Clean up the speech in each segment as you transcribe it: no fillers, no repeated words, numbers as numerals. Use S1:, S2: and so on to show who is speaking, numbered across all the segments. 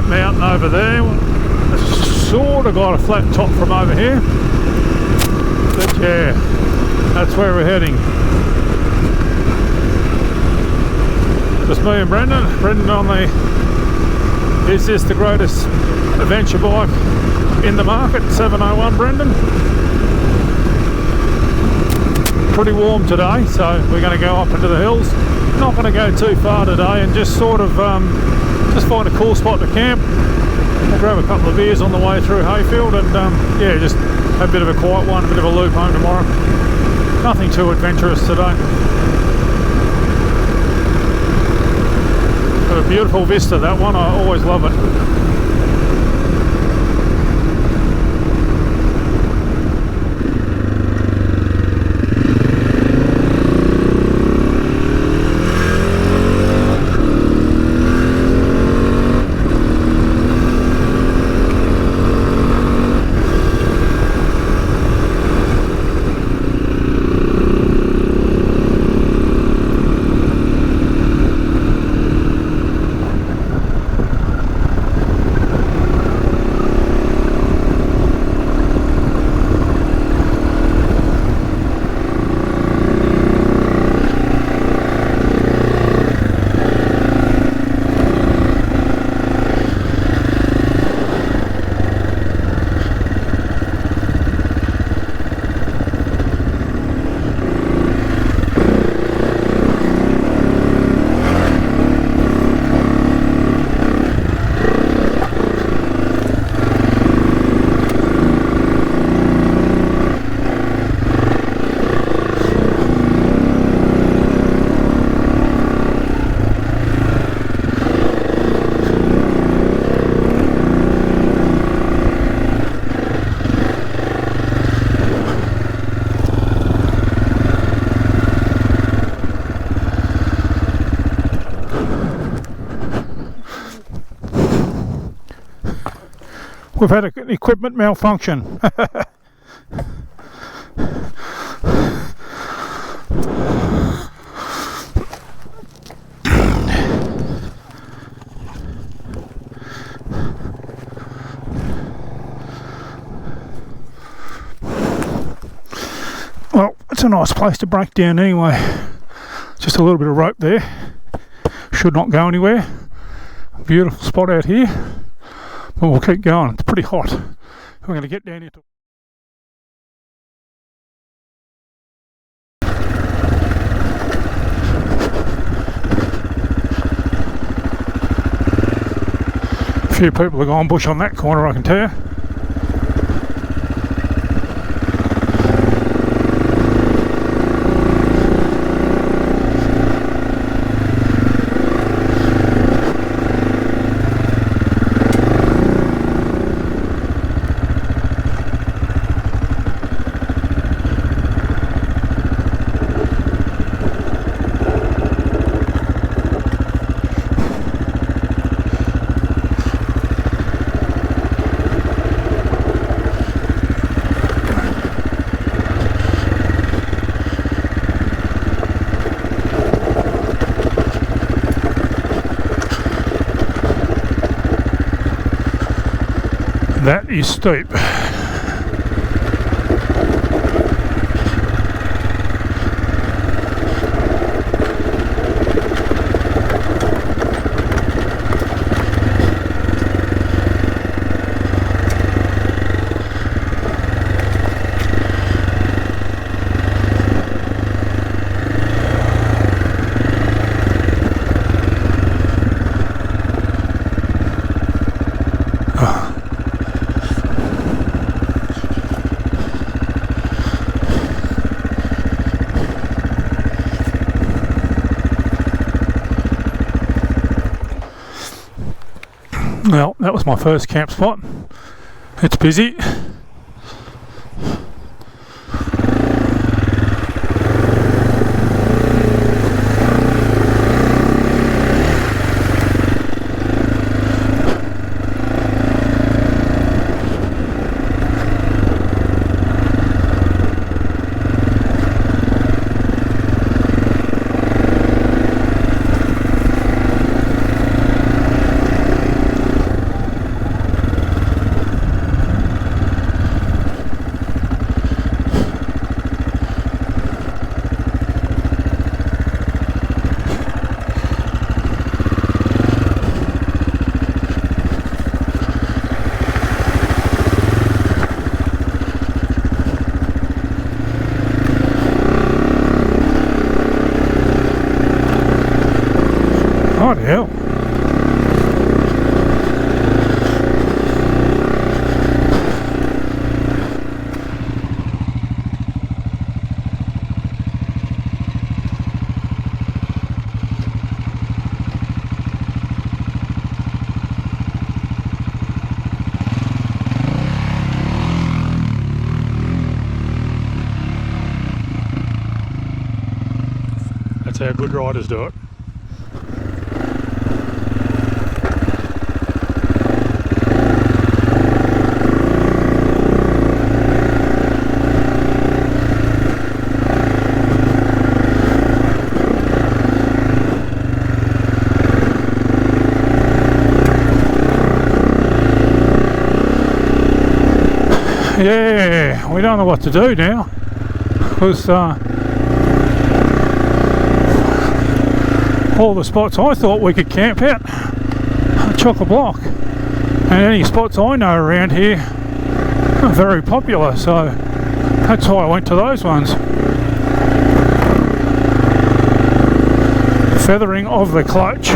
S1: that mountain over there. It's sort of got a flat top from over here, but yeah, that's where we're heading. Just me and Brendan. Brendan on the "Is this the greatest adventure bike in the market?" 701 Brendan. Pretty warm today, so we're going to go up into the hills. Not going to go too far today, and just sort of just find a cool spot to camp. I'll grab a couple of beers on the way through Hayfield, and yeah, just have a bit of a quiet one, a bit of a loop home tomorrow. Nothing too adventurous today. Got a beautiful vista, that one. I always love it. We've had an equipment malfunction. Well, it's a nice place to break down anyway. Just a little bit of rope there. Should not go anywhere. Beautiful spot out here. But we'll keep going. It's pretty hot. We're going to get down here to a few people have gone bush on that corner, I can tell you. That is steep. Well, that was my first camp spot. It's busy. Bloody hell. That's how good riders do it. Yeah, we don't know what to do now, because all the spots I thought we could camp at are chock-a-block, and any spots I know around here are very popular, so that's why I went to those ones. Feathering of the clutch.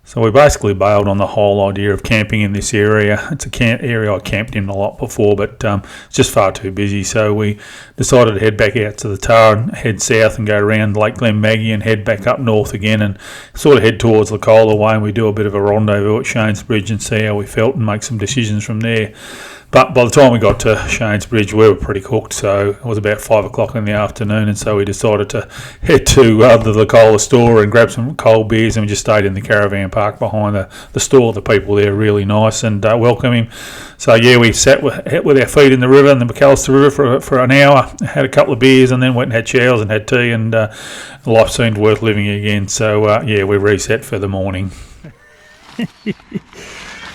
S1: So we basically bailed on the whole idea of camping in this area. It's a area I camped in a lot before, but it's just far too busy. So we decided to head back out to the Tar and head south and go around Lake Glenmaggie and head back up north again and sort of head towards Lacola way, and we do a bit of a rendezvous at Shane's Bridge and see how we felt and make some decisions from there. But by the time we got to Shane's Bridge, we were pretty cooked, so it was about 5 o'clock in the afternoon, and so we decided to head to the Lacola store and grab some cold beers, and we just stayed in the caravan park behind the store. The people there are really nice and welcoming. So yeah, we sat with our feet in the river, in the McAllister River, for an hour, had a couple of beers, and then went and had showers and had tea, and life seemed worth living again. So yeah, we reset for the morning.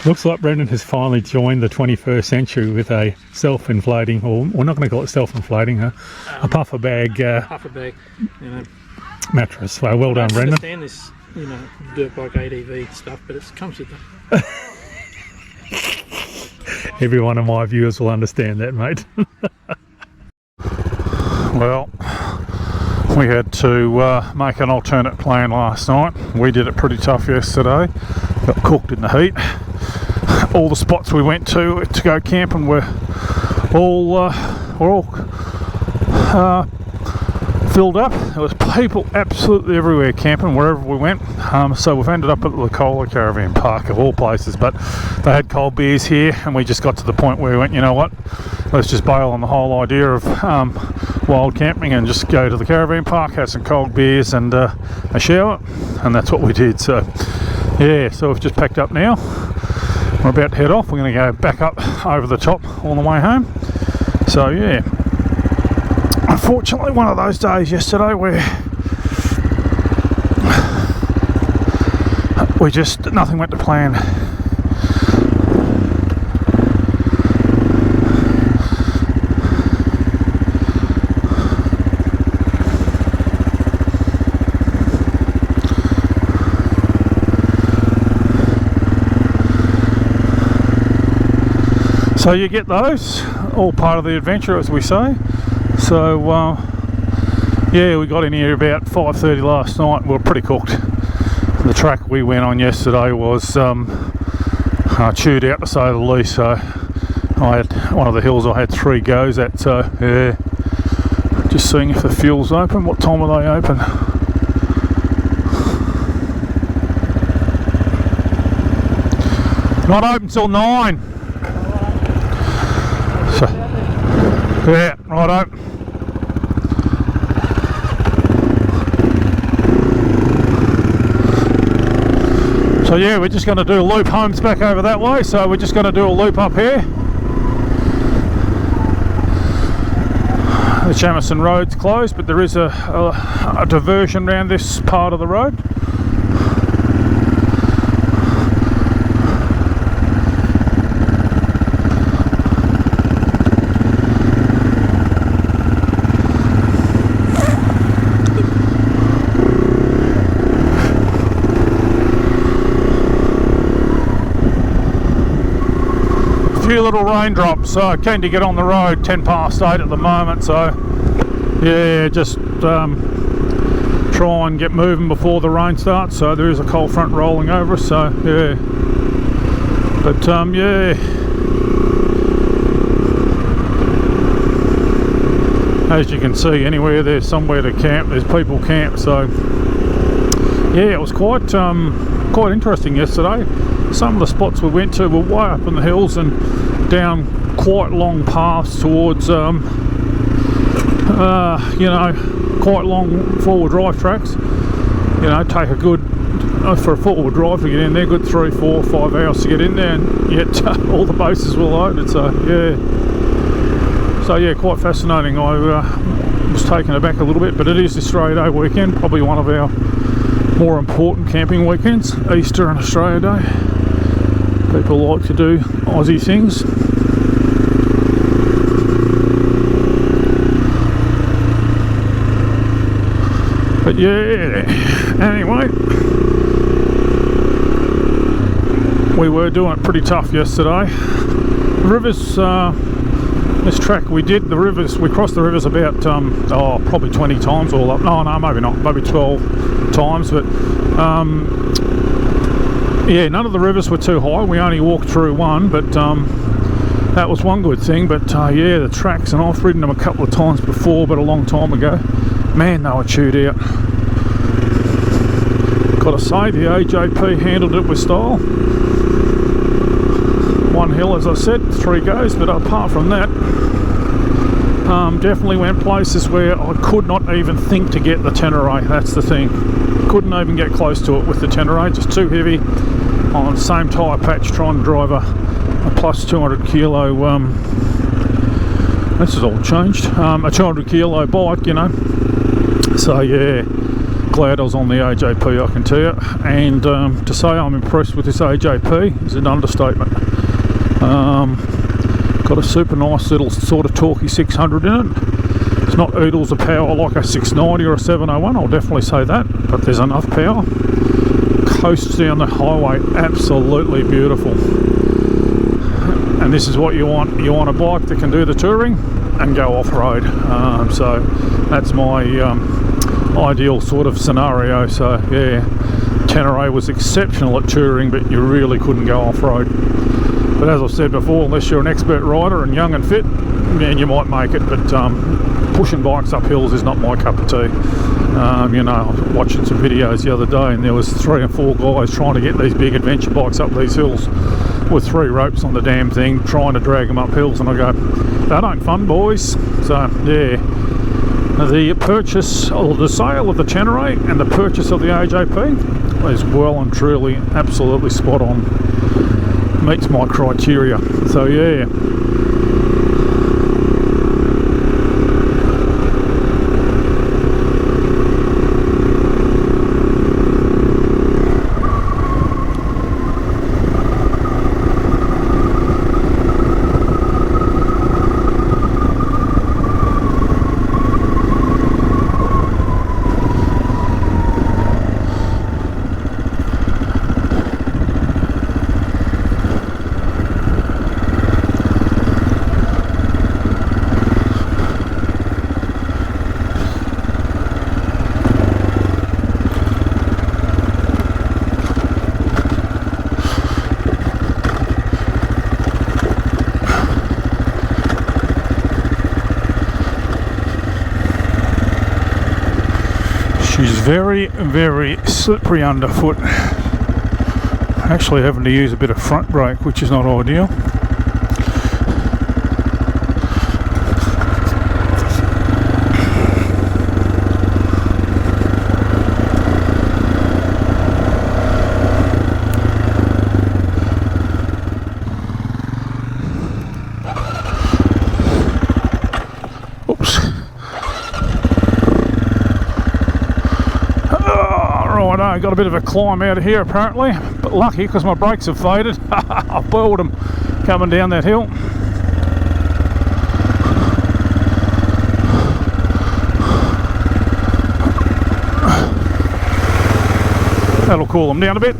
S1: Looks like Brendan has finally joined the 21st century with a self-inflating, or we're not going to call it self-inflating, a puffer bag, mattress. Well done, Brendan.
S2: I understand this, dirt bike ADV stuff, but it comes with that.
S1: Every one of my viewers will understand that, mate. Well, we had to make an alternate plan last night. We did it pretty tough yesterday. Got cooked in the heat. All the spots we went to go camping were all filled up. There was people absolutely everywhere camping wherever we went. So we've ended up at the Lacola Caravan Park of all places, but they had cold beers here, and we just got to the point where we went, you know what, let's just bail on the whole idea of wild camping and just go to the caravan park, have some cold beers and a shower, and that's what we did. So yeah, so we've just packed up now. We're about to head off. We're going to go back up over the top on the way home. So yeah, unfortunately one of those days yesterday where nothing went to plan. So you get those, all part of the adventure, as we say. So yeah, we got in here about 5:30 last night. We were pretty cooked. The track we went on yesterday was chewed out, to say the least. So I had one of the hills I had 3 goes at. So yeah, just seeing if the fuel's open. What time are they open? Not open till 9. So, yeah, righto. So yeah, we're just going to do a loop. Home's back over that way, so we're just going to do a loop up here. The Jamison Road's closed, but there is a diversion around this part of the road. Few little raindrops, so keen to get on the road. 10 past 8 at the moment, so yeah, just try and get moving before the rain starts. So there is a cold front rolling over us, so yeah. But yeah, as you can see, anywhere there's somewhere to camp, there's people camp. So yeah, it was quite interesting yesterday. Some of the spots we went to were way up in the hills and down quite long paths towards you know, quite long four-wheel drive tracks. You know, take a good for a four-wheel drive to get in there, good 3, 4, 5 hours to get in there, and yet all the bases were loaded. So yeah, quite fascinating. I was taken aback a little bit, but it is Australia Day weekend, probably one of our more important camping weekends, Easter and Australia Day. People like to do Aussie things. But yeah, anyway, we were doing it pretty tough yesterday. The rivers, this track we did, the rivers, we crossed the rivers about, probably 20 times all up. No, maybe not, maybe 12 times, but yeah, none of the rivers were too high. We only walked through one, but that was one good thing. But yeah, the tracks, and I've ridden them a couple of times before, but a long time ago. Man, they were chewed out. Gotta say, the AJP handled it with style. One hill, as I said, 3 goes, but apart from that, definitely went places where I could not even think to get the Tenere. That's the thing. Couldn't even get close to it with the Tenere, just too heavy. On the same tyre patch, trying to drive a plus 200 kilo, this is all changed, a 200 kilo bike, you know. So yeah, glad I was on the AJP, I can tell you. And to say I'm impressed with this AJP is an understatement. Got a super nice little sort of torquey 600 in it. It's not oodles of power like a 690 or a 701, I'll definitely say that, but there's enough power. Coasts down the highway, absolutely beautiful. And this is what you want. You want a bike that can do the touring and go off-road. So that's my ideal sort of scenario. So yeah, Tenere was exceptional at touring, but you really couldn't go off-road. But as I've said before, unless you're an expert rider and young and fit, man, you might make it. But pushing bikes up hills is not my cup of tea. You know, I was watching some videos the other day, and there was 3 or 4 guys trying to get these big adventure bikes up these hills with 3 ropes on the damn thing, trying to drag them up hills, and I go, that ain't fun, boys. So yeah, the purchase, or the sale of the Tenere and the purchase of the AJP is well and truly absolutely spot on. Meets my criteria. So yeah. She's very, very slippery underfoot. Actually having to use a bit of front brake, which is not ideal. Got a bit of a climb out of here apparently, but lucky because my brakes have faded. I've boiled them coming down that hill. That'll cool them down a bit.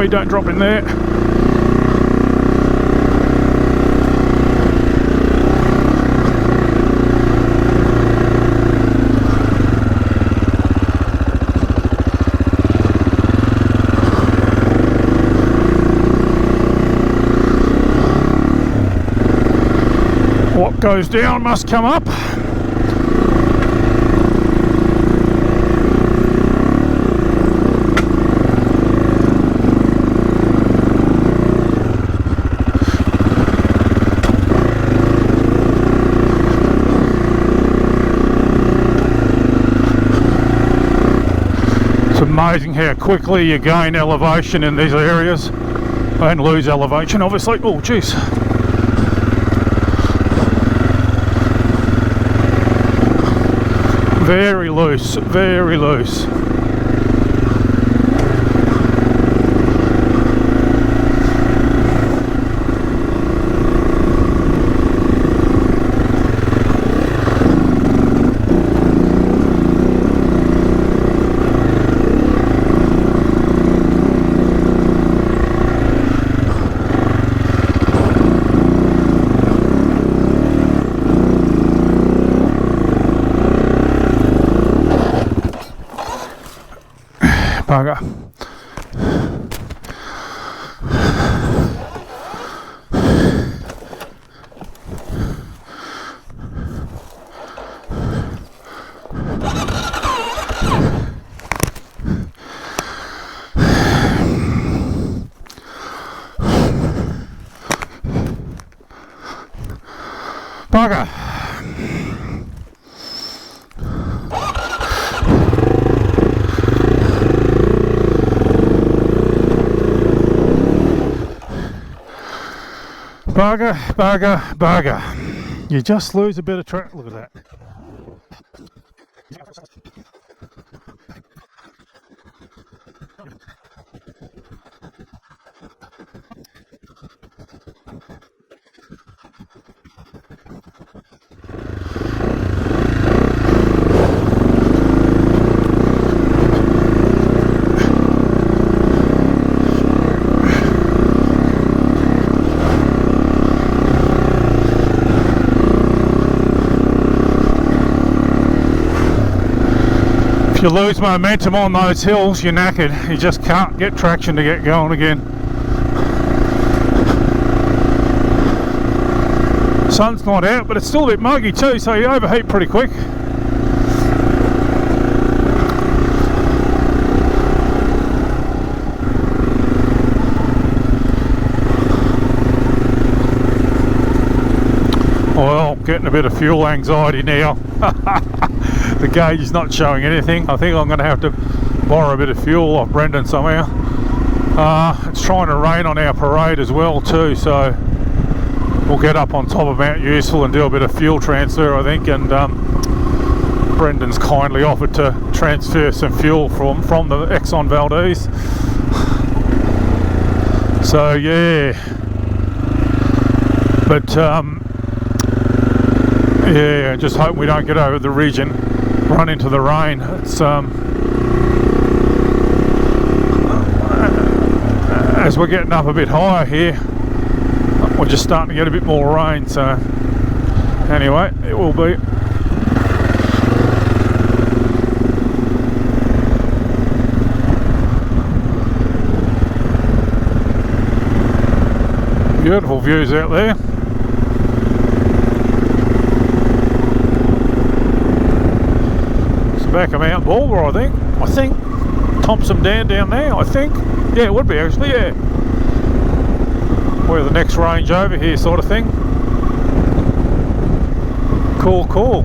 S1: speed don't drop in there. What goes down must come up. It's amazing how quickly you gain elevation in these areas and lose elevation, obviously. Oh, jeez. Very loose, very loose. Bugger. Bugger. Bugger, bugger, bugger. You just lose a bit of track. Look at that. You lose momentum on those hills, you're knackered. You just can't get traction to get going again. Sun's not out, but it's still a bit muggy too, so you overheat pretty quick. Well, getting a bit of fuel anxiety now. The gauge is not showing anything. I think I'm going to have to borrow a bit of fuel off Brendan somehow. It's trying to rain on our parade as well too, so we'll get up on top of Mount Useful and do a bit of fuel transfer, I think, and Brendan's kindly offered to transfer some fuel from the Exxon Valdez. So yeah, but yeah, just hope we don't get over the ridge and run into the rain. It's as we're getting up a bit higher here, we're just starting to get a bit more rain, so anyway, it will be. Beautiful views out there. Back of Mount Bulwer, I think Thompson Dam down there, I think. Yeah, it would be actually, yeah. We're the next range over here sort of thing. Cool, cool.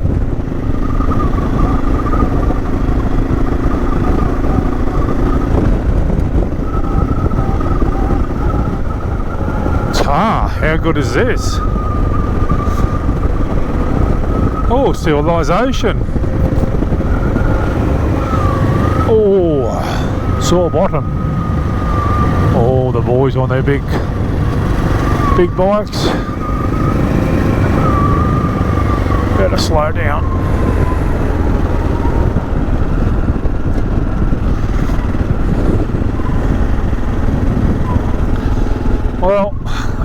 S1: How good is this? Oh, civilization. Oh, sore bottom. Oh, the boys on their big bikes. Better slow down.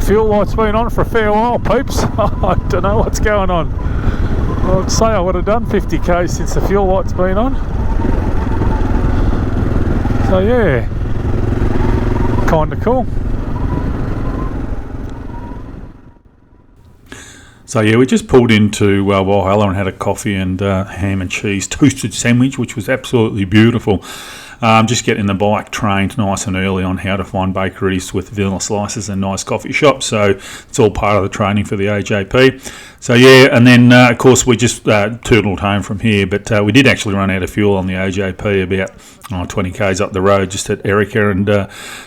S1: fuel light's been on for a fair while, peeps. I don't know what's going on. I'd say I would have done 50k since the fuel light's been on. So yeah, kinda cool. So yeah, we just pulled into Walhalla and had a coffee and ham and cheese toasted sandwich, which was absolutely beautiful. Just getting the bike trained nice and early on how to find bakeries with vanilla slices and nice coffee shops. So it's all part of the training for the AJP. So yeah, and then of course we just tootled home from here, but we did actually run out of fuel on the AJP about 20 k's up the road just at Erica, and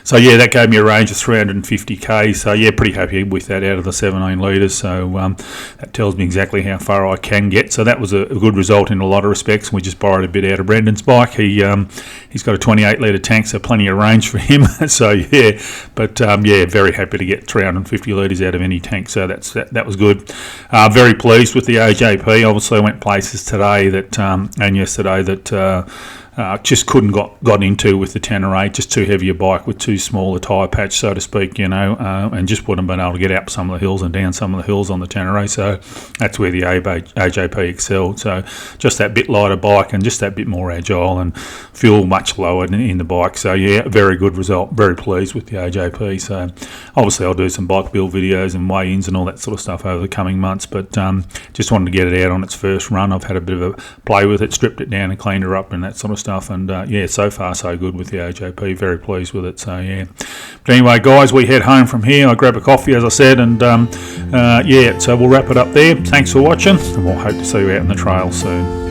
S1: so yeah, that gave me a range of 350 k's. So yeah, pretty happy with that out of the 17 litres. So that tells me exactly how far I can get. So that was a good result in a lot of respects. We just borrowed a bit out of Brendan's bike. He's got a 28 litre tank, so plenty of range for him. So yeah, but yeah, very happy to get 350 litres out of any tank. So that was good. Very pleased with the AJP. Obviously, I went places today that and yesterday that just couldn't got into with the Tenere, just too heavy a bike with too small a tyre patch, so to speak, you know, and just wouldn't have been able to get up some of the hills and down some of the hills on the Tenere. So that's where the AJP excelled. So just that bit lighter bike and just that bit more agile and fuel much lower in the bike. So yeah, very good result. Very pleased with the AJP. So obviously I'll do some bike build videos and weigh-ins and all that sort of stuff over the coming months, but just wanted to get it out on its first run. I've had a bit of a play with it, stripped it down and cleaned her up and that sort of stuff. And yeah, so far so good with the AJP. Very pleased with it. So yeah, but anyway guys, we head home from here. I grab a coffee as I said, and yeah, so we'll wrap it up there. Thanks for watching, and we'll hope to see you out in the trail soon.